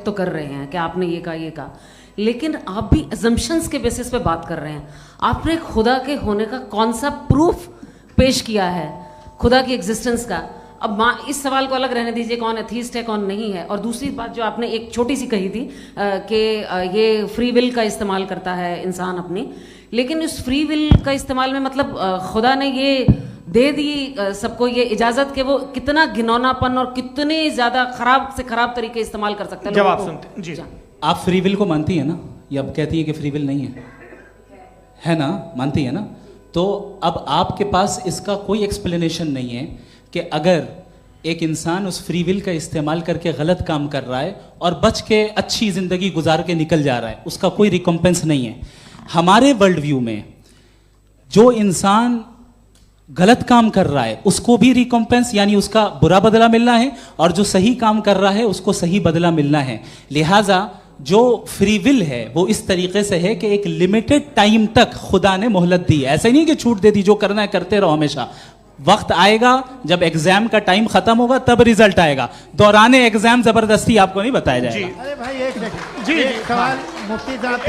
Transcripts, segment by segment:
तो कर रहे हैं कि आपने ये कहा, लेकिन आप भी अजम्पशंस के बेसिस पे बात कर रहे हैं। आपने खुदा के होने का कौन सा प्रूफ पेश किया है खुदा की एग्जिस्टेंस का? अब इस सवाल को अलग रहने दीजिए, कौन एथीस्ट है कौन नहीं है। और दूसरी बात जो आपने एक छोटी सी कही थी कि ये फ्री विल का इस्तेमाल करता है इंसान अपनी, लेकिन इस फ्री विल का इस्तेमाल में मतलब खुदा ने ये दे दी सबको ये इजाज़त कि वो कितना घिनौनापन और कितने ज़्यादा ख़राब से ख़राब तरीके इस्तेमाल कर सकते हैं। जवाब सुनते जी। आप फ्री विल को मानती है ना, या अब कहती है कि फ्री विल नहीं है ना? मानती है ना? तो अब आपके पास इसका कोई एक्सप्लेनेशन नहीं है कि अगर एक इंसान उस फ्री विल का इस्तेमाल करके गलत काम कर रहा है और बच के अच्छी ज़िंदगी गुजार के निकल जा रहा है, उसका कोई रिकम्पेंस नहीं है। हमारे वर्ल्ड व्यू में जो इंसान गलत काम कर रहा है उसको भी रिकम्पेंस यानी उसका बुरा बदला मिलना है, और जो सही काम कर रहा है उसको सही बदला मिलना है। लिहाजा जो फ्री विल है वो इस तरीके से है कि एक लिमिटेड टाइम तक खुदा ने मोहलत दी है। ऐसा नहीं कि छूट दे दी, जो करना है करते रहो हमेशा। वक्त आएगा जब एग्जाम का टाइम खत्म होगा तब रिजल्ट आएगा। दौराने एग्जाम जबरदस्ती आपको नहीं बताया जाएगा। अरे भाई एक सेकंड जी, एक सवाल मुफ्ती साहब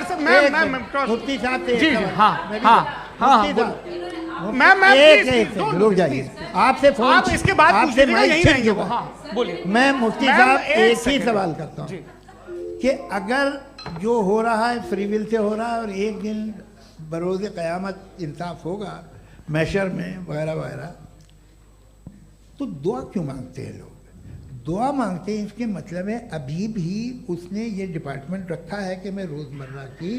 से मेरा मुफ्ती साहब से जी, हाँ, रुक जाइए। आपसे फोन आप इसके बाद आपसे यही रहेंगे वो। हाँ, बोलिए। मैं मुफ्ती साहब एक ही सवाल करता हूँ कि अगर जो हो रहा है फ्री विल से हो रहा है और एक दिन बरोज़ क़यामत इंसाफ होगा मैशर में वगैरह वगैरह, तो दुआ क्यों मांगते हैं लोग? दुआ मांगते हैं इसके मतलब है अभी भी उसने ये डिपार्टमेंट रखा है कि मैं रोज़मर्रा की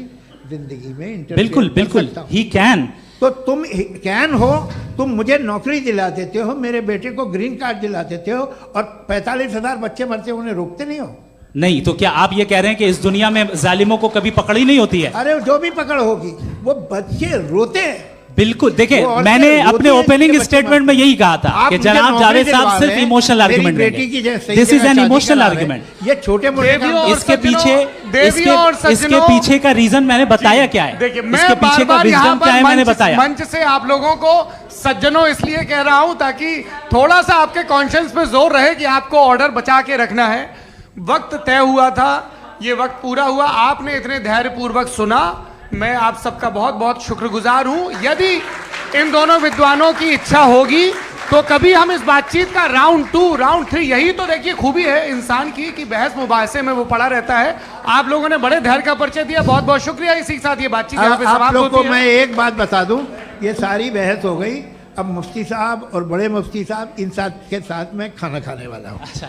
ज़िंदगी में बिल्कुल बिल्कुल ही कैन। तो तुम कैन हो, तुम मुझे नौकरी दिला देते हो, मेरे बेटे को ग्रीन कार्ड दिला देते हो, और 45,000 बच्चे मरते हो उन्हें रोकते नहीं हो। नहीं तो क्या आप ये कह रहे हैं कि इस दुनिया में जालिमों को कभी पकड़ ही नहीं होती है? अरे जो भी पकड़ होगी वो बच्चे रोते हैं। बिल्कुल, देखिए मैंने अपने ओपनिंग स्टेटमेंट में यही कहा था कि जनाब जावेद साहब सिर्फ इमोशनल आर्गुमेंट देंगे। This is an emotional argument. ये छोटे मोटे इसके पीछे का रीजन मैंने बताया क्या है। देखिए मैं इसके पीछे का रीजन क्या है मैंने बताया। मंच से आप लोगों को सज्जनों इसलिए कह रहा हूं ताकि थोड़ा सा आपके कॉन्शियंस पे जोर रहे कि आपको ऑर्डर बचा के रखना है। वक्त तय हुआ था, ये वक्त पूरा हुआ, आपने इतने धैर्यपूर्वक सुना, मैं आप सबका बहुत बहुत शुक्रगुजार हूं। यदि इन दोनों विद्वानों की इच्छा होगी तो कभी हम इस बातचीत का राउंड 2 राउंड 3, यही तो देखिए खूबी है इंसान की कि बहस मुबाहसे में वो पड़ा रहता है। आप लोगों ने बड़े धैर्य का परिचय दिया, बहुत बहुत शुक्रिया। इसी के साथ ये बातचीत यहाँ पे समाप्त होती है। को मैं एक बात बता दूं, ये सारी बहस हो गई, अब मुफ्ती साहब और बड़े मुफ्ती साहब इन साथ के साथ मैं खाना खाने वाला हूँ। अच्छा।